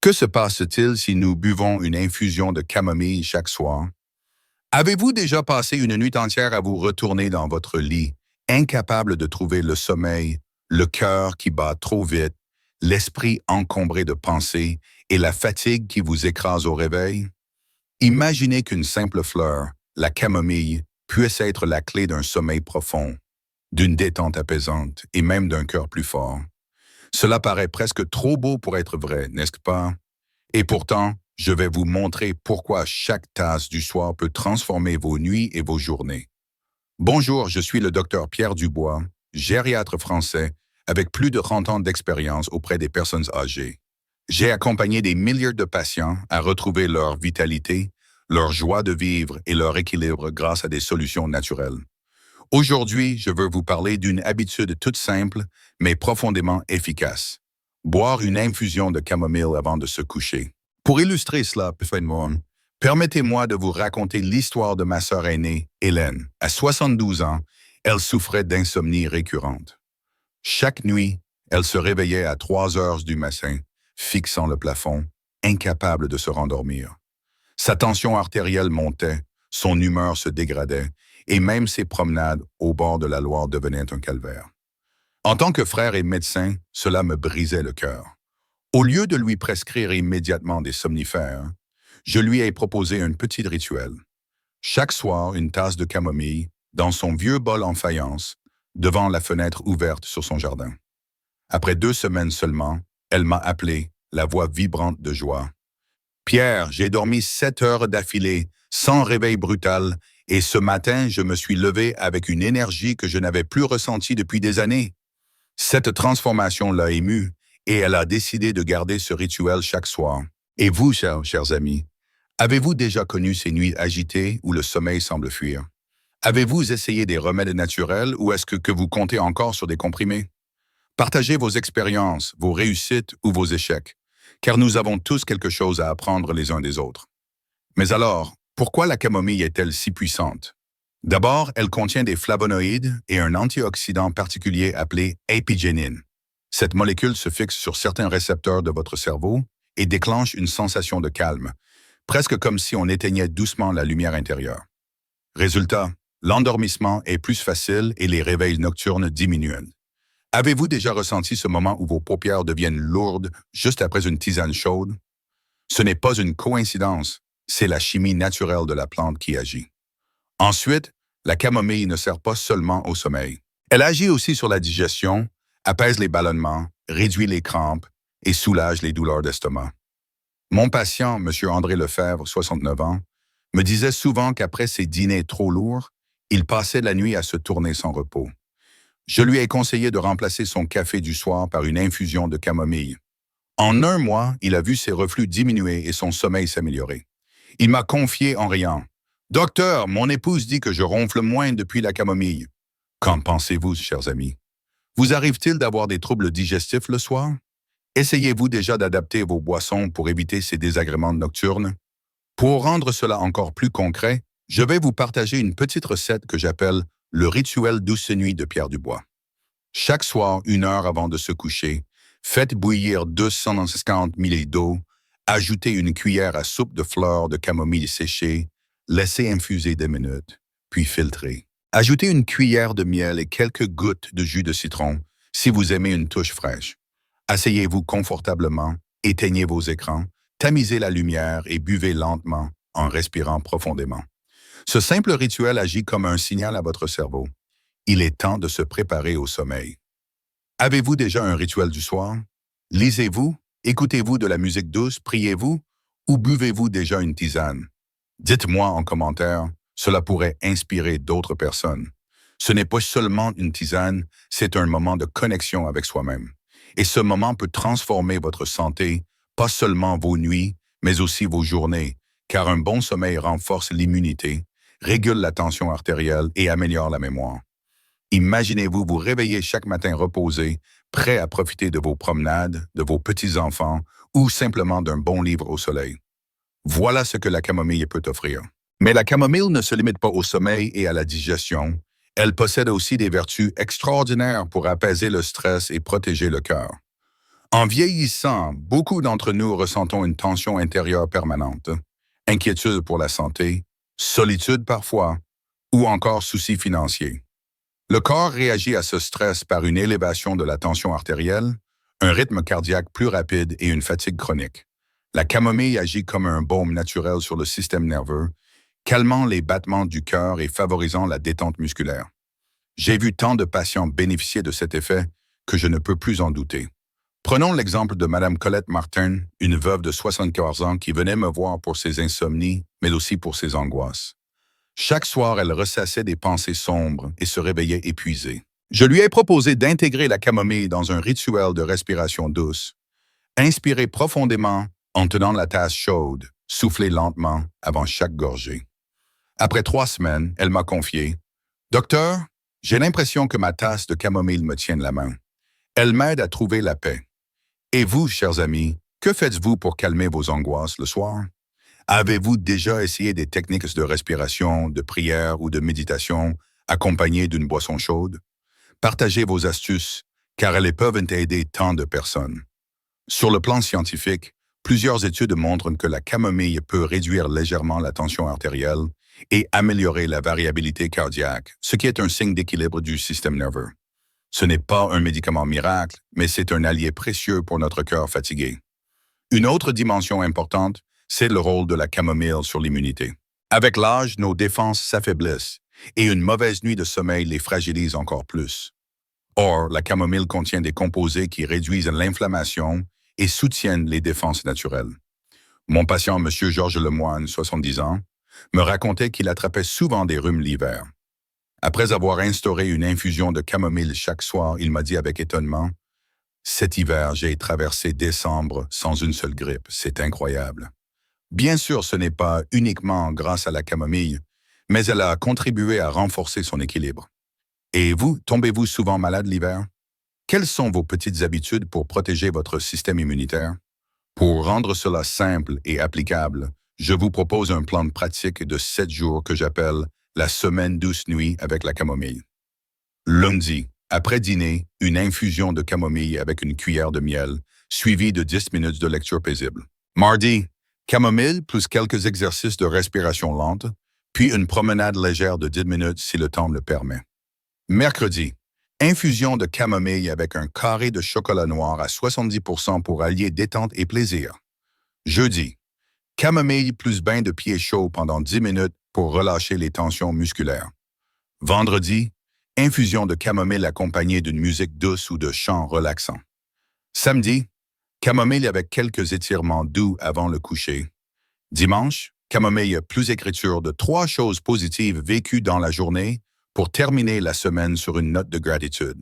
Que se passe-t-il si nous buvons une infusion de camomille chaque soir? Avez-vous déjà passé une nuit entière à vous retourner dans votre lit, incapable de trouver le sommeil, le cœur qui bat trop vite, l'esprit encombré de pensées et la fatigue qui vous écrase au réveil? Imaginez qu'une simple fleur, la camomille, puisse être la clé d'un sommeil profond, d'une détente apaisante et même d'un cœur plus fort. Cela paraît presque trop beau pour être vrai, n'est-ce pas? Et pourtant, je vais vous montrer pourquoi chaque tasse du soir peut transformer vos nuits et vos journées. Bonjour, je suis le docteur Pierre Dubois, gériatre français, avec plus de 30 ans d'expérience auprès des personnes âgées. J'ai accompagné des milliers de patients à retrouver leur vitalité, leur joie de vivre et leur équilibre grâce à des solutions naturelles. Aujourd'hui, je veux vous parler d'une habitude toute simple, mais profondément efficace. Boire une infusion de camomille avant de se coucher. Pour illustrer cela, permettez-moi de vous raconter l'histoire de ma sœur aînée, Hélène. À 72 ans, elle souffrait d'insomnie récurrente. Chaque nuit, elle se réveillait à 3 heures du matin, fixant le plafond, incapable de se rendormir. Sa tension artérielle montait, son humeur se dégradait, et même ses promenades au bord de la Loire devenaient un calvaire. En tant que frère et médecin, cela me brisait le cœur. Au lieu de lui prescrire immédiatement des somnifères, je lui ai proposé un petit rituel. Chaque soir, une tasse de camomille, dans son vieux bol en faïence, devant la fenêtre ouverte sur son jardin. Après 2 semaines seulement, elle m'a appelé, la voix vibrante de joie. Pierre, j'ai dormi 7 heures d'affilée, sans réveil brutal, et ce matin, je me suis levé avec une énergie que je n'avais plus ressentie depuis des années. Cette transformation l'a émue, et elle a décidé de garder ce rituel chaque soir. Et vous, chers amis, avez-vous déjà connu ces nuits agitées où le sommeil semble fuir? Avez-vous essayé des remèdes naturels ou est-ce que vous comptez encore sur des comprimés? Partagez vos expériences, vos réussites ou vos échecs, car nous avons tous quelque chose à apprendre les uns des autres. Mais alors, pourquoi la camomille est-elle si puissante? D'abord, elle contient des flavonoïdes et un antioxydant particulier appelé épigénine. Cette molécule se fixe sur certains récepteurs de votre cerveau et déclenche une sensation de calme, presque comme si on éteignait doucement la lumière intérieure. Résultat, l'endormissement est plus facile et les réveils nocturnes diminuent. Avez-vous déjà ressenti ce moment où vos paupières deviennent lourdes juste après une tisane chaude? Ce n'est pas une coïncidence, c'est la chimie naturelle de la plante qui agit. Ensuite, la camomille ne sert pas seulement au sommeil. Elle agit aussi sur la digestion, apaise les ballonnements, réduit les crampes et soulage les douleurs d'estomac. Mon patient, M. André Lefebvre, 69 ans, me disait souvent qu'après ses dîners trop lourds, il passait la nuit à se tourner sans repos. Je lui ai conseillé de remplacer son café du soir par une infusion de camomille. En 1 mois, il a vu ses reflux diminuer et son sommeil s'améliorer. Il m'a confié en riant. « Docteur, mon épouse dit que je ronfle moins depuis la camomille. » Qu'en pensez-vous, chers amis? Vous arrive-t-il d'avoir des troubles digestifs le soir? Essayez-vous déjà d'adapter vos boissons pour éviter ces désagréments nocturnes? Pour rendre cela encore plus concret, je vais vous partager une petite recette que j'appelle le rituel douce nuit de Pierre Dubois. Chaque soir, 1 heure avant de se coucher, faites bouillir 250 ml d'eau, ajoutez une cuillère à soupe de fleurs de camomille séchée, laissez infuser 2 minutes, puis filtrez. Ajoutez une cuillère de miel et quelques gouttes de jus de citron si vous aimez une touche fraîche. Asseyez-vous confortablement, éteignez vos écrans, tamisez la lumière et buvez lentement en respirant profondément. Ce simple rituel agit comme un signal à votre cerveau. Il est temps de se préparer au sommeil. Avez-vous déjà un rituel du soir? Lisez-vous? Écoutez-vous de la musique douce? Priez-vous? Ou buvez-vous déjà une tisane? Dites-moi en commentaire, cela pourrait inspirer d'autres personnes. Ce n'est pas seulement une tisane, c'est un moment de connexion avec soi-même. Et ce moment peut transformer votre santé, pas seulement vos nuits, mais aussi vos journées, car un bon sommeil renforce l'immunité, régule la tension artérielle et améliore la mémoire. Imaginez-vous vous réveiller chaque matin reposé, prêt à profiter de vos promenades, de vos petits-enfants ou simplement d'un bon livre au soleil. Voilà ce que la camomille peut offrir. Mais la camomille ne se limite pas au sommeil et à la digestion. Elle possède aussi des vertus extraordinaires pour apaiser le stress et protéger le cœur. En vieillissant, beaucoup d'entre nous ressentons une tension intérieure permanente, inquiétude pour la santé, solitude parfois, ou encore soucis financiers. Le corps réagit à ce stress par une élévation de la tension artérielle, un rythme cardiaque plus rapide et une fatigue chronique. La camomille agit comme un baume naturel sur le système nerveux, calmant les battements du cœur et favorisant la détente musculaire. J'ai vu tant de patients bénéficier de cet effet que je ne peux plus en douter. Prenons l'exemple de Madame Colette Martin, une veuve de 74 ans qui venait me voir pour ses insomnies, mais aussi pour ses angoisses. Chaque soir, elle ressassait des pensées sombres et se réveillait épuisée. Je lui ai proposé d'intégrer la camomille dans un rituel de respiration douce. Inspirer profondément en tenant la tasse chaude, souffler lentement avant chaque gorgée. Après 3 semaines, elle m'a confié: Docteur, j'ai l'impression que ma tasse de camomille me tienne la main. Elle m'aide à trouver la paix. Et vous, chers amis, que faites-vous pour calmer vos angoisses le soir? Avez-vous déjà essayé des techniques de respiration, de prière ou de méditation accompagnées d'une boisson chaude? Partagez vos astuces, car elles peuvent aider tant de personnes. Sur le plan scientifique, plusieurs études montrent que la camomille peut réduire légèrement la tension artérielle et améliorer la variabilité cardiaque, ce qui est un signe d'équilibre du système nerveux. Ce n'est pas un médicament miracle, mais c'est un allié précieux pour notre cœur fatigué. Une autre dimension importante, c'est le rôle de la camomille sur l'immunité. Avec l'âge, nos défenses s'affaiblissent et une mauvaise nuit de sommeil les fragilise encore plus. Or, la camomille contient des composés qui réduisent l'inflammation et soutiennent les défenses naturelles. Mon patient, M. Georges Lemoine, 70 ans, me racontait qu'il attrapait souvent des rhumes l'hiver. Après avoir instauré une infusion de camomille chaque soir, il m'a dit avec étonnement: Cet hiver, j'ai traversé décembre sans une seule grippe. C'est incroyable. Bien sûr, ce n'est pas uniquement grâce à la camomille, mais elle a contribué à renforcer son équilibre. Et vous, tombez-vous souvent malade l'hiver? Quelles sont vos petites habitudes pour protéger votre système immunitaire? Pour rendre cela simple et applicable, je vous propose un plan de pratique de 7 jours que j'appelle la semaine douce nuit avec la camomille. Lundi, après dîner, une infusion de camomille avec une cuillère de miel, suivie de 10 minutes de lecture paisible. Mardi, camomille plus quelques exercices de respiration lente, puis une promenade légère de 10 minutes si le temps le permet. Mercredi, infusion de camomille avec un carré de chocolat noir à 70% pour allier détente et plaisir. Jeudi, camomille plus bain de pied chaud pendant 10 minutes pour relâcher les tensions musculaires. Vendredi, infusion de camomille accompagnée d'une musique douce ou de chants relaxants. Samedi, camomille avec quelques étirements doux avant le coucher. Dimanche, camomille plus écriture de 3 choses positives vécues dans la journée pour terminer la semaine sur une note de gratitude.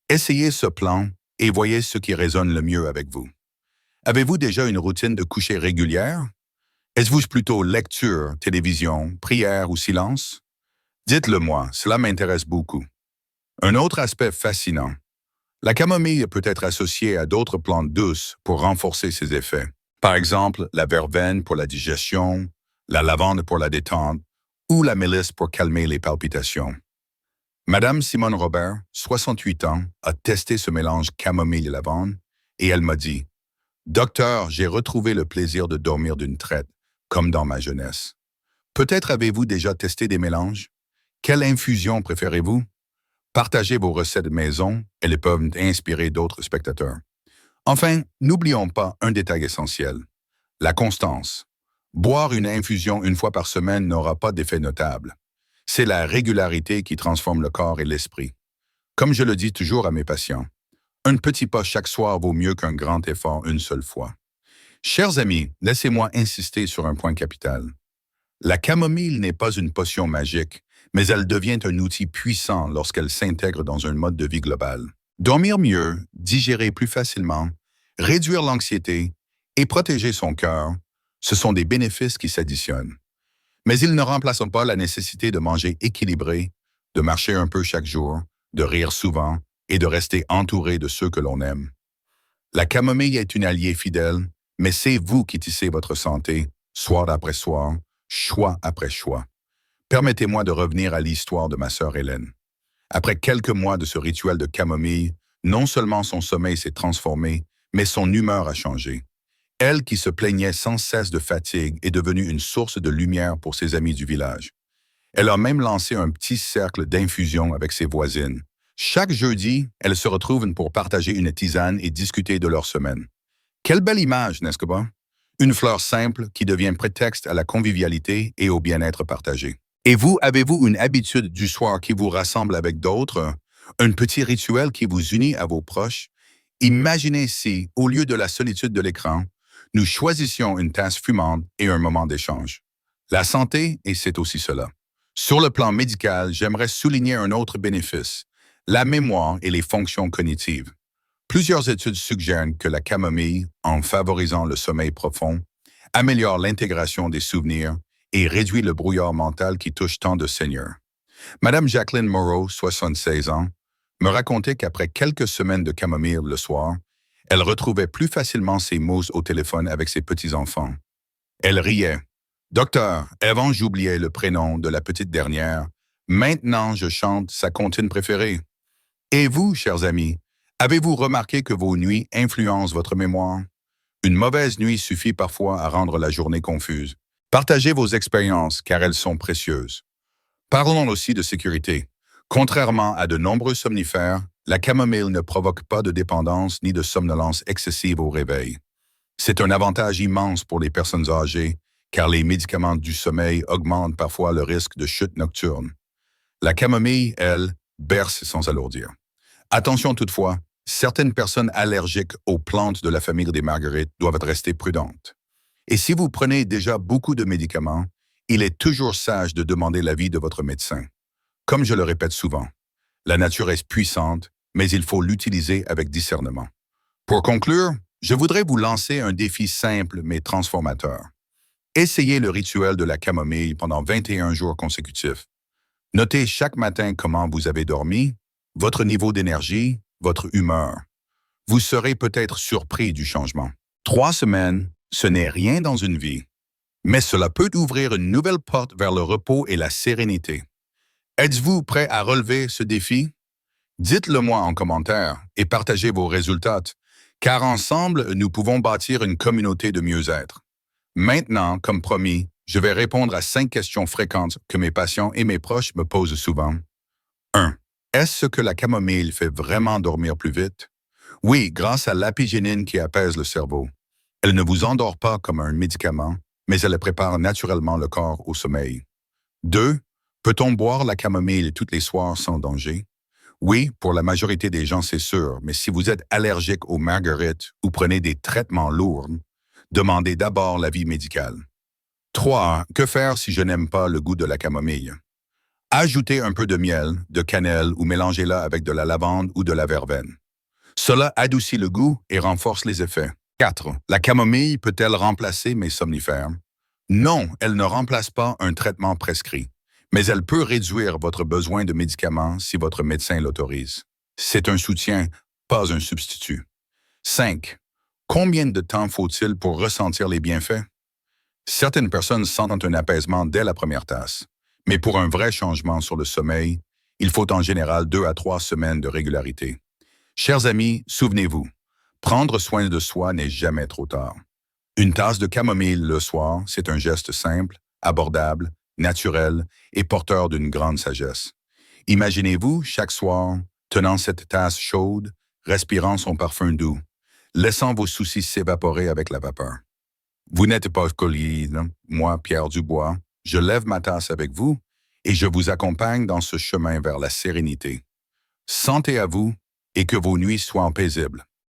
Essayez ce plan et voyez ce qui résonne le mieux avec vous. Avez-vous déjà une routine de coucher régulière? Êtes-vous plutôt lecture, télévision, prière ou silence? Dites-le moi, cela m'intéresse beaucoup. Un autre aspect fascinant. La camomille peut être associée à d'autres plantes douces pour renforcer ses effets. Par exemple, la verveine pour la digestion, la lavande pour la détente ou la mélisse pour calmer les palpitations. Madame Simone Robert, 68 ans, a testé ce mélange camomille-lavande et elle m'a dit: Docteur, j'ai retrouvé le plaisir de dormir d'une traite, comme dans ma jeunesse. Peut-être avez-vous déjà testé des mélanges? Quelle infusion préférez-vous? Partagez vos recettes maison, elles peuvent inspirer d'autres spectateurs. Enfin, n'oublions pas un détail essentiel: la constance. Boire une infusion une fois par semaine n'aura pas d'effet notable. C'est la régularité qui transforme le corps et l'esprit. Comme je le dis toujours à mes patients, un petit pas chaque soir vaut mieux qu'un grand effort une seule fois. Chers amis, laissez-moi insister sur un point capital. La camomille n'est pas une potion magique, mais elle devient un outil puissant lorsqu'elle s'intègre dans un mode de vie global. Dormir mieux, digérer plus facilement, réduire l'anxiété et protéger son cœur, ce sont des bénéfices qui s'additionnent. Mais ils ne remplacent pas la nécessité de manger équilibré, de marcher un peu chaque jour, de rire souvent et de rester entouré de ceux que l'on aime. La camomille est une alliée fidèle, mais c'est vous qui tissez votre santé, soir après soir, choix après choix. Permettez-moi de revenir à l'histoire de ma sœur Hélène. Après quelques mois de ce rituel de camomille, non seulement son sommeil s'est transformé, mais son humeur a changé. Elle, qui se plaignait sans cesse de fatigue, est devenue une source de lumière pour ses amis du village. Elle a même lancé un petit cercle d'infusion avec ses voisines. Chaque jeudi, elles se retrouvent pour partager une tisane et discuter de leur semaine. Quelle belle image, n'est-ce pas? Une fleur simple qui devient prétexte à la convivialité et au bien-être partagé. Et vous, avez-vous une habitude du soir qui vous rassemble avec d'autres? Un petit rituel qui vous unit à vos proches? Imaginez si, au lieu de la solitude de l'écran, nous choisissions une tasse fumante et un moment d'échange. La santé, et c'est aussi cela. Sur le plan médical, j'aimerais souligner un autre bénéfice, la mémoire et les fonctions cognitives. Plusieurs études suggèrent que la camomille, en favorisant le sommeil profond, améliore l'intégration des souvenirs et réduit le brouillard mental qui touche tant de seniors. Madame Jacqueline Moreau, 76 ans, me racontait qu'après quelques semaines de camomille le soir, elle retrouvait plus facilement ses mots au téléphone avec ses petits-enfants. Elle riait. Docteur, avant j'oubliais le prénom de la petite dernière. Maintenant, je chante sa comptine préférée. Et vous, chers amis, avez-vous remarqué que vos nuits influencent votre mémoire? Une mauvaise nuit suffit parfois à rendre la journée confuse. Partagez vos expériences car elles sont précieuses. Parlons aussi de sécurité. Contrairement à de nombreux somnifères, la camomille ne provoque pas de dépendance ni de somnolence excessive au réveil. C'est un avantage immense pour les personnes âgées, car les médicaments du sommeil augmentent parfois le risque de chute nocturne. La camomille, elle, berce sans alourdir. Attention toutefois, certaines personnes allergiques aux plantes de la famille des marguerites doivent rester prudentes. Et si vous prenez déjà beaucoup de médicaments, il est toujours sage de demander l'avis de votre médecin. Comme je le répète souvent, la nature est puissante, mais il faut l'utiliser avec discernement. Pour conclure, je voudrais vous lancer un défi simple mais transformateur. Essayez le rituel de la camomille pendant 21 jours consécutifs. Notez chaque matin comment vous avez dormi, votre niveau d'énergie, votre humeur. Vous serez peut-être surpris du changement. 3 semaines, ce n'est rien dans une vie, mais cela peut ouvrir une nouvelle porte vers le repos et la sérénité. Êtes-vous prêt à relever ce défi? Dites-le moi en commentaire et partagez vos résultats, car ensemble, nous pouvons bâtir une communauté de mieux-être. Maintenant, comme promis, je vais répondre à 5 questions fréquentes que mes patients et mes proches me posent souvent. 1. Est-ce que la camomille fait vraiment dormir plus vite? Oui, grâce à l'apigénine qui apaise le cerveau. Elle ne vous endort pas comme un médicament, mais elle prépare naturellement le corps au sommeil. 2. Peut-on boire la camomille tous les soirs sans danger? Oui, pour la majorité des gens, c'est sûr, mais si vous êtes allergique aux marguerites ou prenez des traitements lourds, demandez d'abord l'avis médical. 3. Que faire si je n'aime pas le goût de la camomille? Ajoutez un peu de miel, de cannelle ou mélangez-la avec de la lavande ou de la verveine. Cela adoucit le goût et renforce les effets. 4. La camomille peut-elle remplacer mes somnifères? Non, elle ne remplace pas un traitement prescrit, mais elle peut réduire votre besoin de médicaments si votre médecin l'autorise. C'est un soutien, pas un substitut. 5. Combien de temps faut-il pour ressentir les bienfaits? Certaines personnes sentent un apaisement dès la première tasse, mais pour un vrai changement sur le sommeil, il faut en général 2 à 3 semaines de régularité. Chers amis, souvenez-vous, prendre soin de soi n'est jamais trop tard. Une tasse de camomille le soir, c'est un geste simple, abordable, naturel et porteur d'une grande sagesse. Imaginez-vous, chaque soir, tenant cette tasse chaude, respirant son parfum doux, laissant vos soucis s'évaporer avec la vapeur. Vous n'êtes pas Colline, moi, Pierre Dubois, je lève ma tasse avec vous et je vous accompagne dans ce chemin vers la sérénité. Santé à vous et que vos nuits soient paisibles.